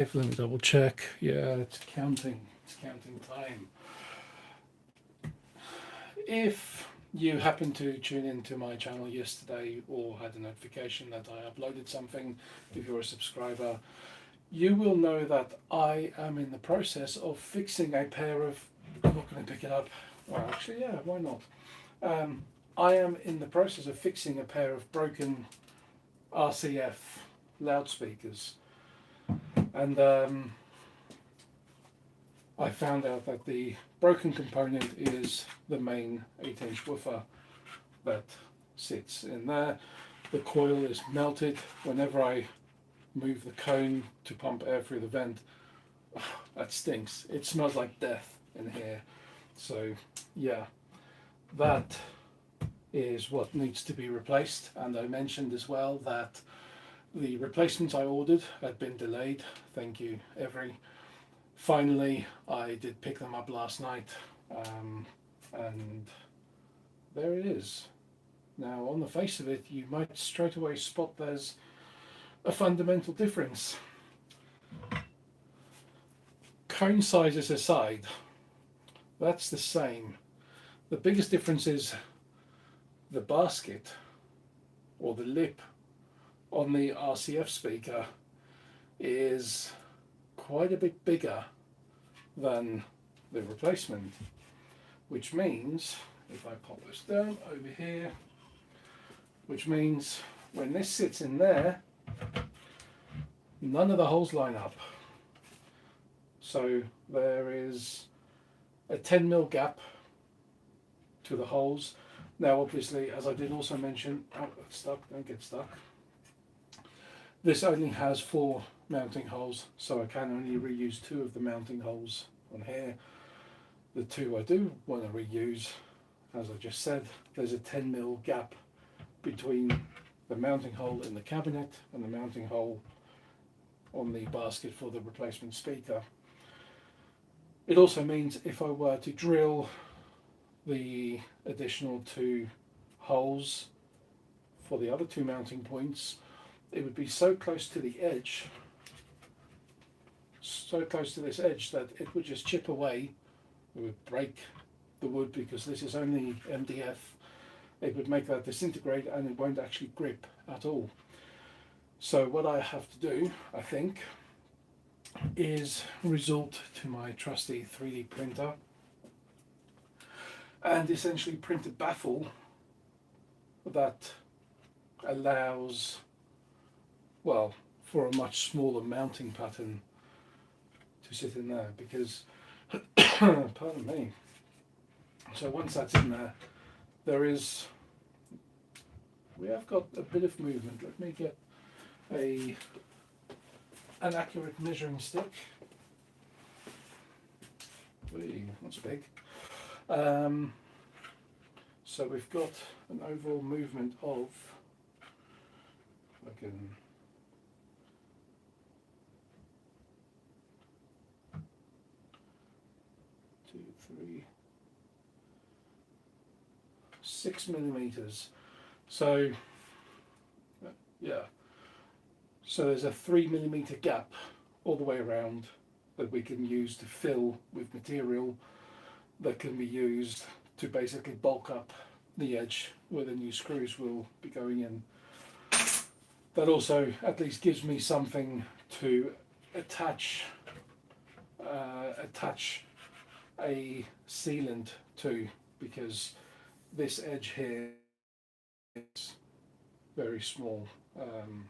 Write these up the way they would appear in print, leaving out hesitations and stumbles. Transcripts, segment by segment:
If let me double check. Yeah, it's counting. It's counting time. If you happen to tune into my channel yesterday or had a notification that I uploaded something, if you're a subscriber, you will know that I am in the process of fixing a pair of. I'm not going to pick it up. Well, actually, yeah, why not? I am in the process of fixing a pair of broken RCF loudspeakers, and I found out that the broken component is the main 8-inch woofer that sits in there. The coil is melted. Whenever I move the cone to pump air through the vent, that stinks. It smells like death in here. So yeah, that is what needs to be replaced. And I mentioned as well that the replacements I ordered had been delayed. Thank you, Every. Finally, I did pick them up last night, and there it is. Now, on the face of it, you might straight away spot there's a fundamental difference. Cone sizes aside, that's the same. The biggest difference is the basket or the lip on the RCF speaker is quite a bit bigger than the replacement, which means, if I pop this down over here, which means when this sits in there, none of the holes line up. So there is a 10mm gap to the holes. Now obviously, as I did also mention, oh, it's stuck, don't get stuck. This only has 4 mounting holes, so I can only reuse 2 of the mounting holes on here. The 2 I do want to reuse, as I just said, there's a 10mm gap between the mounting hole in the cabinet and the mounting hole on the basket for the replacement speaker. It also means if I were to drill the additional 2 holes for the other 2 mounting points, it would be so close to the edge, so close to this edge, that it would just chip away. It would break the wood because this is only MDF. It would make that disintegrate and it won't actually grip at all. So what I have to do, I think, is resort to my trusty 3D printer and essentially print a baffle that allows, well, for a much smaller mounting pattern to sit in there, because pardon me, so once that's in there, we have got a bit of movement. Let me get an accurate measuring stick. Whee, that's big. So we've got an overall movement of, I can 2, 3, 6 millimeters. So yeah, so there's a 3mm gap all the way around that we can use to fill with material that can be used to basically bulk up the edge where the new screws will be going in. That also at least gives me something to attach a sealant to, because this edge here is very small, and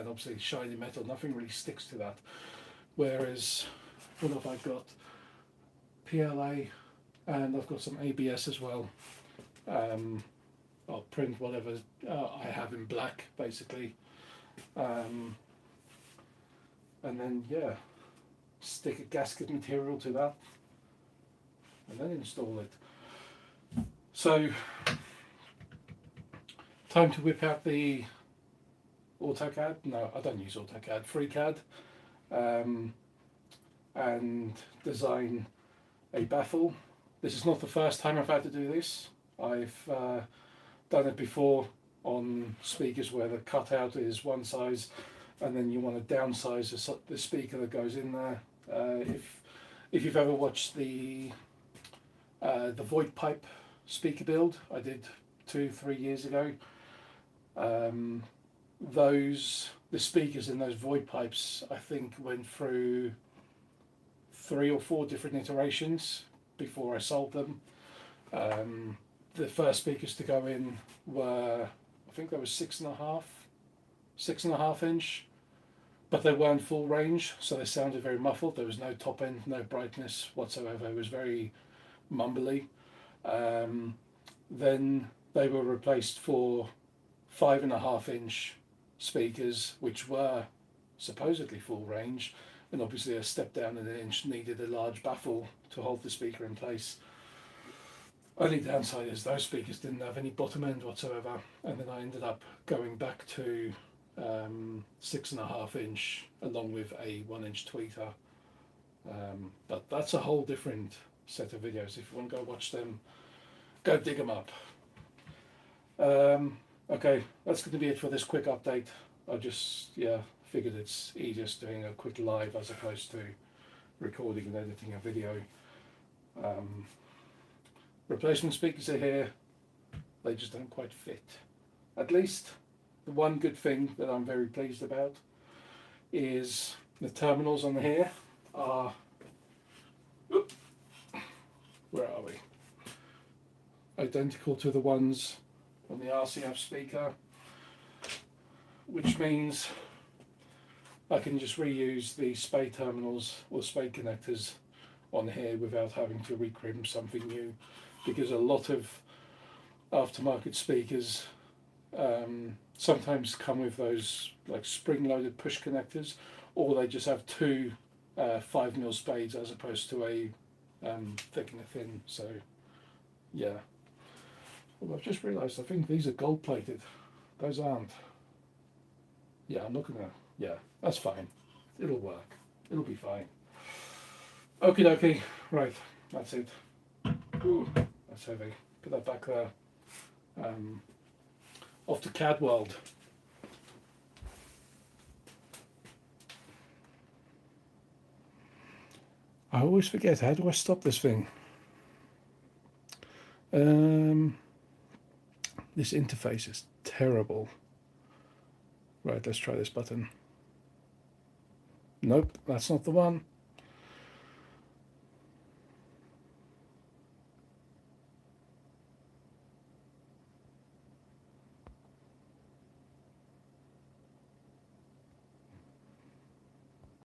obviously shiny metal, nothing really sticks to that. Whereas what have I got? PLA, and I've got some ABS as well. I'll print whatever I have in black, basically, and then yeah, stick a gasket material to that and then install it. So time to whip out the AutoCAD. No, I don't use AutoCAD, FreeCAD, and design a baffle. This is not the first time I've had to do this. I've done it before on speakers where the cutout is one size and then you want to downsize the speaker that goes in there. If you've ever watched the void pipe speaker build I did 2-3 years ago, the speakers in those void pipes I think went through 3 or 4 different iterations before I sold them. The first speakers to go in were, I think they were 6.5 inch, but they weren't full range, so they sounded very muffled. There was no top end, no brightness whatsoever. It was very mumbly. Then they were replaced for 5.5 inch speakers, which were supposedly full range, and obviously a step down an inch needed a large baffle to hold the speaker in place. Only downside is those speakers didn't have any bottom end whatsoever, and then I ended up going back to 6.5 inch along with a 1 inch tweeter. But that's a whole different set of videos. If you want to go watch them, go dig them up. Okay, that's going to be it for this quick update. I just figured it's easiest doing a quick live as opposed to recording and editing a video. Replacement speakers are here, they just don't quite fit. At least the one good thing that I'm very pleased about is the terminals on here are, where are we? Identical to the ones on the RCF speaker, which means I can just reuse the spade terminals or spade connectors on here without having to recrimp something new, because a lot of aftermarket speakers sometimes come with those like spring-loaded push connectors, or they just have 2 5mm spades as opposed to a thick and a thin. So yeah. Well, I've just realised I think these are gold plated. Those aren't. Yeah, I'm not gonna. Yeah, that's fine. It'll work. It'll be fine. Okie dokie. Right, that's it. Ooh, that's heavy. Put that back there. Off to CAD World. I always forget, how do I stop this thing? This interface is terrible. Right, let's try this button. Nope, that's not the one.